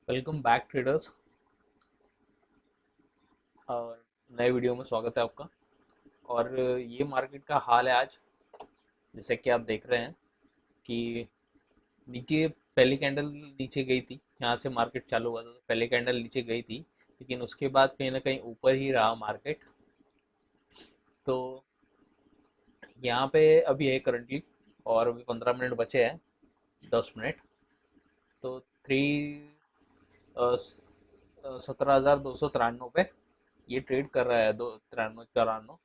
Welcome back traders. और नए video में स्वागत है आपका। और ये मार्केट का हाल है आज। जैसे कि आप देख रहे हैं कि नीचे पहली कैंडल नीचे गई थी। यहाँ से मार्केट चालू हुआ था तो पहली कैंडल नीचे गई थी, लेकिन उसके बाद कहीं ना कहीं ऊपर ही रहा मार्केट। तो यहाँ पे अभी है करंटली, और अभी 15 मिनट बचे हैं, 10 मिनट। तो थ्री 17,293 पे ये ट्रेड कर रहा है। 93 94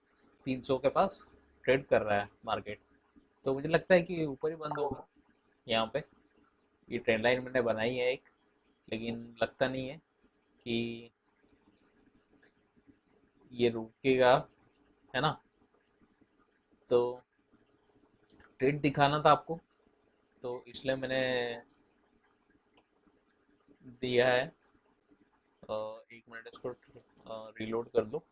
300 के पास ट्रेड कर रहा है मार्केट। तो मुझे लगता है कि ऊपर ही बंद होगा यहाँ पे। ये ट्रेंड लाइन मैंने बनाई है एक, लेकिन लगता नहीं है कि ये रुकेगा, है ना। तो ट्रेड दिखाना था आपको, तो इसलिए मैंने दिया है। 1 मिनट, इसको रिलोड कर दो।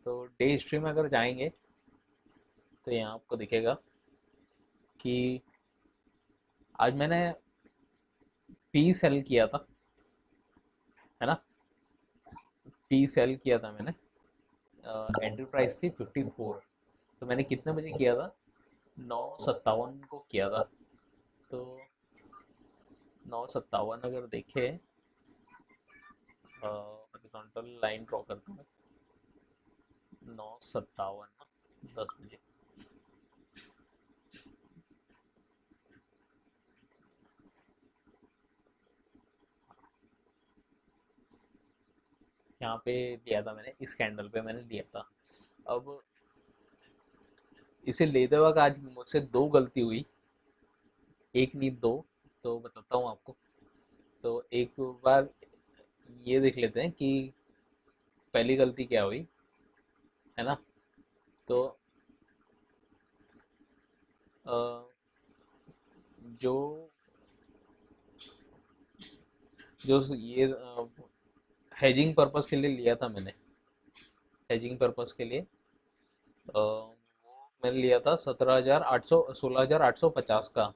तो डे हिस्ट्री में अगर जाएंगे तो यहाँ आपको दिखेगा कि आज मैंने पी सेल किया था, है ना। पी सेल किया था मैंने। एंट्री प्राइस थी 54। तो मैंने कितने बजे किया था? 9:57 को किया था। तो 9:57 अगर देखे, हॉरिजॉन्टल लाइन ड्रॉ करता हूँ। 9:57, 10 बजे। यहाँ पे लिया था मैंने, इस कैंडल पे मैंने लिया था। अब इसे लेते वक्त आज मुझसे दो गलती हुई, एक नहीं दो। तो बताता हूँ आपको। तो एक बार ये देख लेते हैं कि पहली गलती क्या हुई, है ना। तो अ, जो जो ये हेजिंग पर्पस के लिए लिया था मैंने। हेजिंग पर्पस के लिए वो मैंने लिया था 17,800 16,850 का।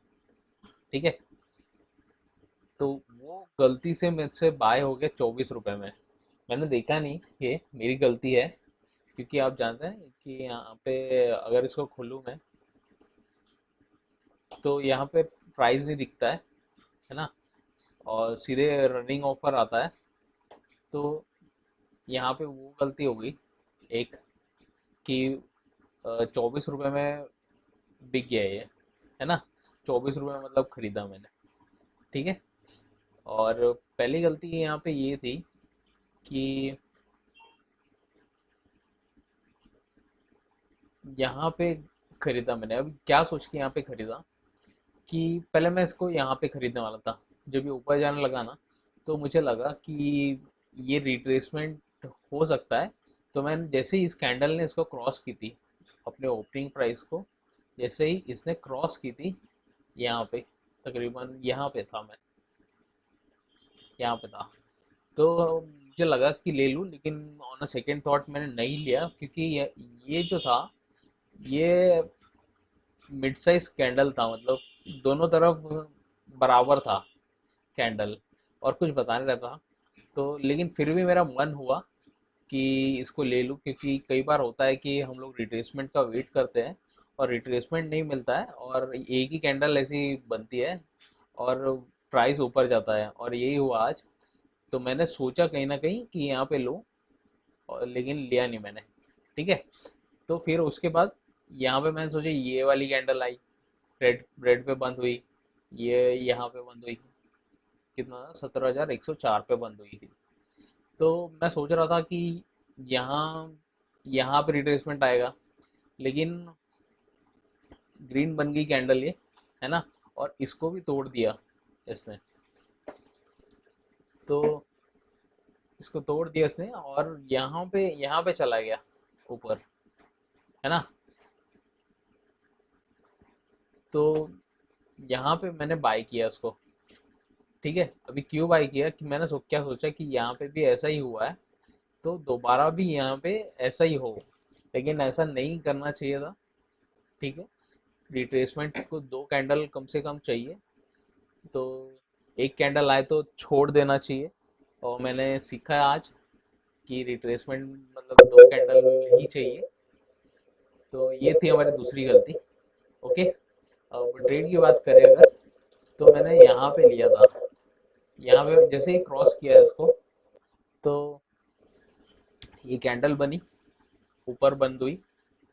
ठीक है। तो वो गलती से मुझसे बाय हो गया 24 रुपए में। मैंने देखा नहीं, ये मेरी गलती है। क्योंकि आप जानते हैं कि यहाँ पे अगर इसको खोलूँ मैं, तो यहाँ पे प्राइस नहीं दिखता है ना। और सीधे रनिंग ऑफर आता है। तो यहाँ पे वो गलती हो गई एक, कि 24 रुपये में बिक गया ये, है ना। 24 रुपये में मतलब खरीदा मैंने। ठीक है। और पहली गलती यहाँ पे ये थी कि यहाँ पे खरीदा मैंने। अब क्या सोच के यहाँ पे खरीदा कि पहले मैं इसको यहाँ पे खरीदने वाला था। जब ये ऊपर जाने लगा ना, तो मुझे लगा कि ये रिट्रेसमेंट हो सकता है। तो मैंने जैसे ही इस कैंडल ने इसको क्रॉस की थी, अपने ओपनिंग प्राइस को जैसे ही इसने क्रॉस की थी, यहाँ पे तकरीबन यहाँ पे था मैं, यहाँ पे था। तो मुझे लगा कि ले लूँ, लेकिन ऑन अ सेकेंड थॉट मैंने नहीं लिया, क्योंकि ये जो था, ये मिड साइज कैंडल था। मतलब दोनों तरफ बराबर था कैंडल, और कुछ बता नहीं रहा था। तो लेकिन फिर भी मेरा मन हुआ कि इसको ले लूँ, क्योंकि कई बार होता है कि हम लोग रिट्रेसमेंट का वेट करते हैं और रिट्रेसमेंट नहीं मिलता है, और एक ही कैंडल ऐसी बनती है और प्राइस ऊपर जाता है, और यही हुआ आज। तो मैंने सोचा कहीं ना कहीं कि यहाँ पे लूँ, और लेकिन लिया नहीं मैंने। ठीक है। तो फिर उसके बाद यहाँ पे मैंने सोचा ये वाली कैंडल आई, रेड रेड पे बंद हुई। ये यहाँ पे बंद हुई, कितना, 17,104 पे बंद हुई थी। तो मैं सोच रहा था कि यहाँ यहाँ पे रिट्रेसमेंट आएगा, लेकिन ग्रीन बन गई कैंडल ये, है ना। और इसको भी तोड़ दिया इसने। तो इसको तोड़ दिया इसने, और यहाँ पे चला गया ऊपर, है ना। तो यहाँ पे मैंने बाय किया उसको। ठीक है। अभी क्यों बाय किया कि मैंने क्या सोचा कि यहाँ पे भी ऐसा ही हुआ है, तो दोबारा भी यहाँ पे ऐसा ही हो। लेकिन ऐसा नहीं करना चाहिए था। ठीक है। रिट्रेसमेंट को दो कैंडल कम से कम चाहिए, तो एक कैंडल आए तो छोड़ देना चाहिए, और मैंने सीखा है आज कि रिट्रेसमेंट मतलब दो कैंडल ही चाहिए। तो ये थी हमारी दूसरी गलती। ओके, अब ट्रेड की बात करें अगर, तो मैंने यहाँ पे लिया था। यहाँ पे जैसे ही क्रॉस किया इसको, तो ये कैंडल बनी, ऊपर बंद हुई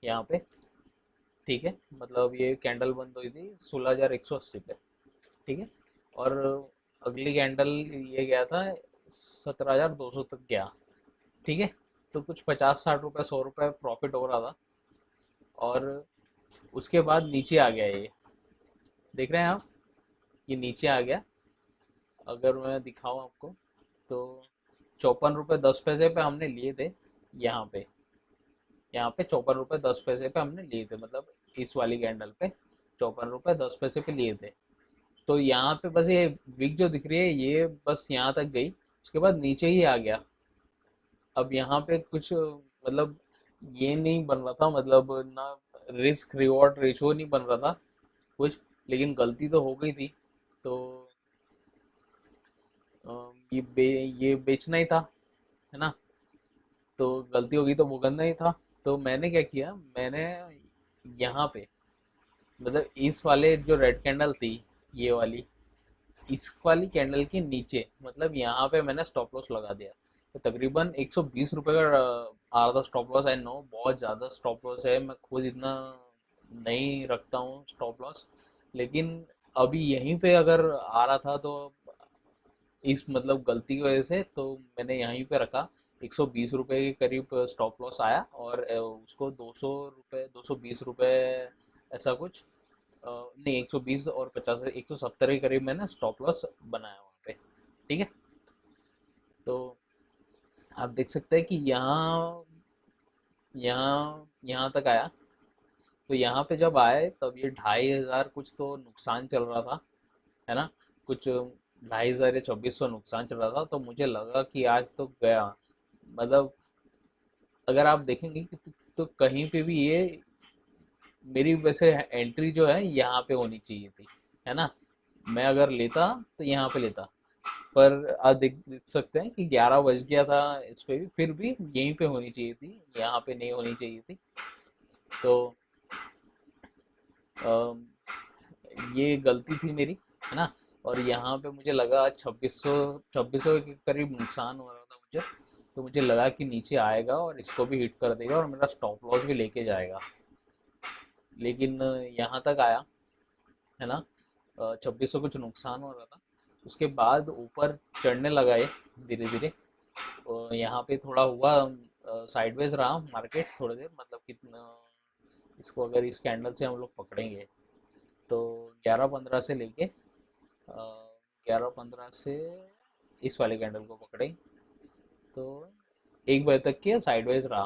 यहाँ पे। ठीक है, मतलब ये कैंडल बंद हुई थी 16,180 पे। ठीक है, और अगली कैंडल ये गया था 17,200 तक गया। ठीक है, तो कुछ 50-60 रुपये 100 रुपये प्रॉफिट हो रहा था। और उसके बाद नीचे आ गया ये, देख रहे हैं आप, ये नीचे आ गया। अगर मैं दिखाऊं आपको, तो 54 रुपये 10 पैसे पे हमने लिए थे। यहाँ पे, यहाँ पे 54 रुपये 10 पैसे पे हमने लिए थे, मतलब इस वाली कैंडल पे 54 रुपये 10 पैसे पे लिए थे। तो यहाँ पे बस ये विक जो दिख रही है ये बस यहाँ तक गई, उसके बाद नीचे ही आ गया। अब यहाँ पे कुछ मतलब ये नहीं बन रहा था, मतलब ना रिस्क रिवॉर्ड रेशो नहीं बन रहा था कुछ, लेकिन गलती तो हो गई थी। तो ये बेचना ही था, है ना। तो गलती हो गई तो भुगतना ही था। तो मैंने क्या किया, मैंने यहाँ पे मतलब इस वाले जो रेड कैंडल थी, ये वाली, इस वाली कैंडल के नीचे मतलब यहाँ पे मैंने स्टॉप लॉस लगा दिया। तो तकरीबन 120 रुपये का आ रहा था स्टॉप लॉस। आई नो बहुत ज़्यादा स्टॉप लॉस है, मैं खुद इतना नहीं रखता हूँ स्टॉप लॉस, लेकिन अभी यहीं पे अगर आ रहा था तो इस मतलब गलती की वजह से तो मैंने यहीं पे रखा। 120 रुपये के करीब स्टॉप लॉस आया, और उसको 200 रुपये 220 रुपये ऐसा कुछ, नहीं 120 और 50 170 के करीब मैंने स्टॉप लॉस बनाया वहाँ पे। ठीक है, तो आप देख सकते हैं कि यहाँ यहाँ यहाँ तक आया। तो यहाँ पे जब आए तब ये 2,500 कुछ तो नुकसान चल रहा था, है ना। कुछ 2,500 या 2,400 नुकसान चल रहा था, तो मुझे लगा कि आज तो गया। मतलब अगर आप देखेंगे कि तो कहीं पे भी ये मेरी वैसे एंट्री जो है यहाँ पे होनी चाहिए थी, है ना। मैं अगर लेता तो यहाँ पे लेता, पर आप देख सकते हैं कि 11 बज गया था इस पे भी, फिर भी यहीं पे होनी चाहिए थी, यहाँ पे नहीं होनी चाहिए थी। तो अम, ये गलती थी मेरी, है ना। और यहाँ पे मुझे लगा 2600 के करीब नुकसान हो रहा था मुझे। तो मुझे लगा कि नीचे आएगा और इसको भी हिट कर देगा और मेरा स्टॉप लॉस भी लेके जाएगा, लेकिन यहाँ तक आया, है ना। 2600 कुछ नुकसान हो रहा था। उसके बाद ऊपर चढ़ने लगा ये धीरे धीरे। यहाँ पे थोड़ा हुआ, साइडवेज रहा मार्केट थोड़ी देर, मतलब कितना, इसको अगर इस कैंडल से हम लोग पकड़ेंगे तो 11-15 से लेके 11-15 से इस वाले कैंडल को पकड़े तो 1 बजे तक के साइडवेज रहा।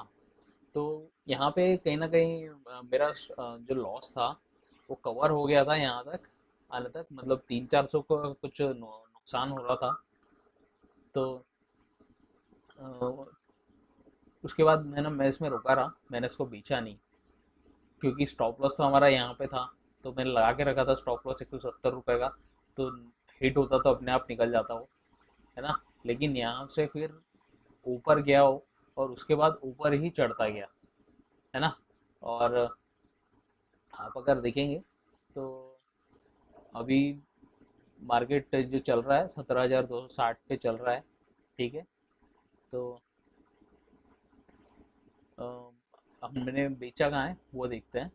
तो यहाँ पे कहीं ना कहीं मेरा जो लॉस था वो कवर हो गया था यहाँ तक आने तक, मतलब 300-400 को कुछ नुकसान हो रहा था। तो अ, उसके बाद मैं इसमें रुका रहा, मैंने इसको बेचा नहीं, क्योंकि स्टॉप लॉस तो हमारा यहाँ पे था। तो मैंने लगा के रखा था स्टॉप लॉस 170 रुपये का, तो हिट होता तो अपने आप निकल जाता वो, है ना। लेकिन यहाँ से फिर ऊपर गया हो और उसके बाद ऊपर ही चढ़ता गया, है ना। और आप अगर देखेंगे तो अभी मार्केट जो चल रहा है 17,260 पे चल रहा है। ठीक है, तो हमने बेचा कहाँ है वो देखते हैं।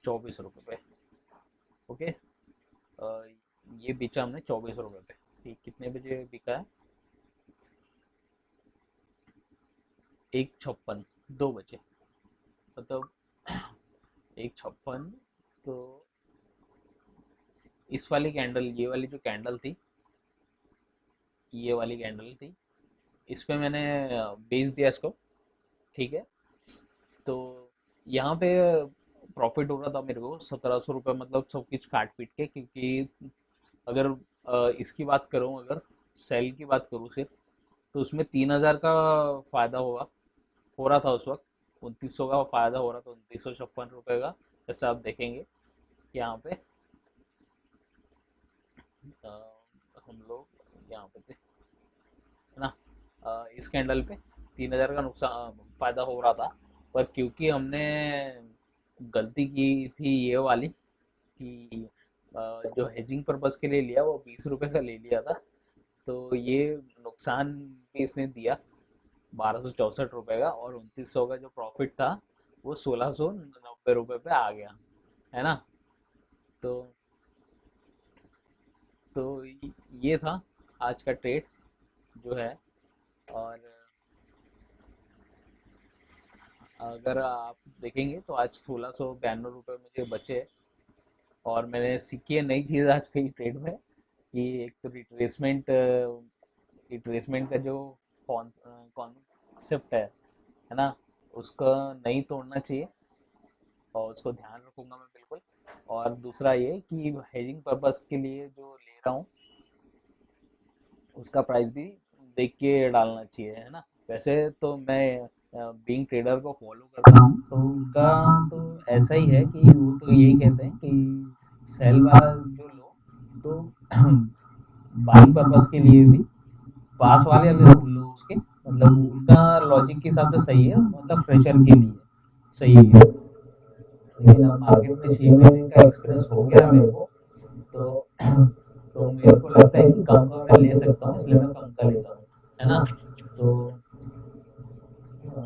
24 रुपये पे। ओके, ये बेचा हमने 24 रुपये पे। ठीक, कितने बजे बिका है? 1:56, 2 बजे, मतलब 1:56। तो इस वाली कैंडल, ये वाली जो कैंडल थी, ये वाली कैंडल थी, इस पे मैंने बेच दिया इसको। ठीक है, तो यहाँ पे प्रॉफिट हो रहा था मेरे को 1,700 रुपये, मतलब सब कुछ काट पीट के, क्योंकि अगर इसकी बात करूँ, अगर सेल की बात करूँ सिर्फ, तो उसमें 3,000 का फ़ायदा होगा। हो रहा था उस वक्त, 2900 का फ़ायदा हो रहा था, 2956 रुपये का। जैसे आप देखेंगे यहाँ पे अ, हम लोग यहाँ पे थे, है ना, इस कैंडल पे 3000 का नुकसान फ़ायदा हो रहा था। पर क्योंकि हमने गलती की थी ये वाली कि जो हेजिंग पर्पज़ के लिए लिया वो 20 रुपये का ले लिया था, तो ये नुकसान भी इसने दिया 1264 रुपये का, और 2900 का जो प्रॉफिट था वो 1690 रुपये पे आ गया, है ना। तो तो ये था आज का ट्रेड जो है। और अगर आप देखेंगे तो आज 1692 रुपये मुझे बचे। और मैंने सीखी है नई चीज़ आज के ट्रेड में कि एक तो रिट्रेसमेंट का जो कॉन्सेप्ट है ना, उसका नहीं तोड़ना चाहिए, और उसको ध्यान रखूंगा मैं बिल्कुल। और दूसरा ये कि हेजिंग पर्पस के लिए जो ले रहा हूँ उसका प्राइस भी देख के डालना चाहिए, है ना। वैसे तो मैं बीइंग ट्रेडर को फॉलो करता हूँ, तो उनका तो ऐसा ही है कि वो तो यही कहते हैं कि सेल वाला जो लो तो बाइंग पर्पस के लिए भी पास वाले लो लो उसके, मतलब उनका लॉजिक के हिसाब से सही है, मतलब फ्रेशर के लिए सही है। लेकिन अब मार्केट में 6 महीने का एक्सपीरियंस हो गया मेरे को, तो तो मेरे को लगता है कि कम का मैं ले सकता हूँ, इसलिए मैं कम का लेता हूँ, है ना। तो अ,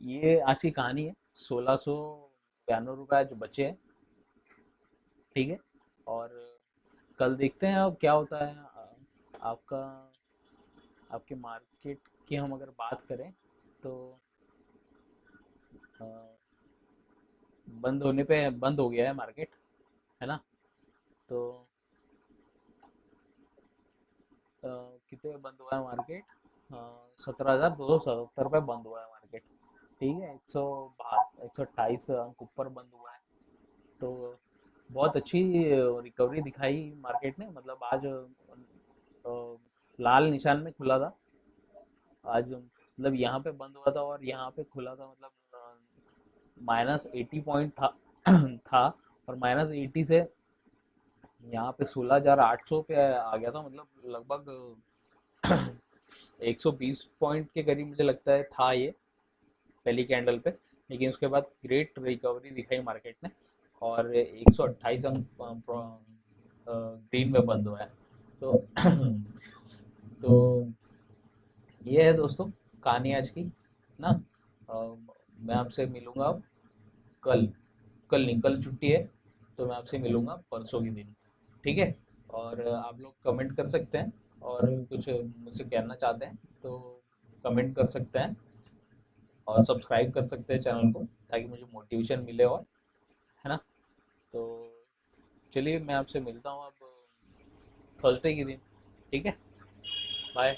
ये आज की कहानी है। 1692 रुपये जो बचे हैं, ठीक है। और कल देखते हैं अब क्या होता है। आपका आपके मार्केट की हम अगर बात करें तो अ, बंद होने पे बंद हो गया है मार्केट, है ना। तो कितने में बंद हुआ है मार्केट? 17,270 रुपये बंद हुआ है मार्केट, ठीक है। 128 अंक ऊपर बंद हुआ है। तो बहुत अच्छी रिकवरी दिखाई मार्केट ने, मतलब आज लाल निशान में खुला था आज, मतलब यहाँ पे बंद हुआ था और यहाँ पे खुला था, मतलब -80 पॉइंट था था। और -80 से यहाँ पे 16,800 पे आ गया था, मतलब लगभग 120 पॉइंट के करीब मुझे लगता है था ये पहली कैंडल पे। लेकिन उसके बाद ग्रेट रिकवरी दिखाई मार्केट ने, और 128 अंक ग्रीन में बंद हुआ है। तो तो ये है दोस्तों कहानी आज की ना। मैं आपसे मिलूंगा अब कल, कल नहीं, कल छुट्टी है, तो मैं आपसे मिलूंगा परसों के दिन, ठीक है। और आप लोग कमेंट कर सकते हैं, और कुछ मुझसे कहना चाहते हैं तो कमेंट कर सकते हैं, और सब्सक्राइब कर सकते हैं चैनल को, ताकि मुझे मोटिवेशन मिले, और है ना। तो चलिए मैं आपसे मिलता हूँ अब थर्सडे के दिन, ठीक है। बाय।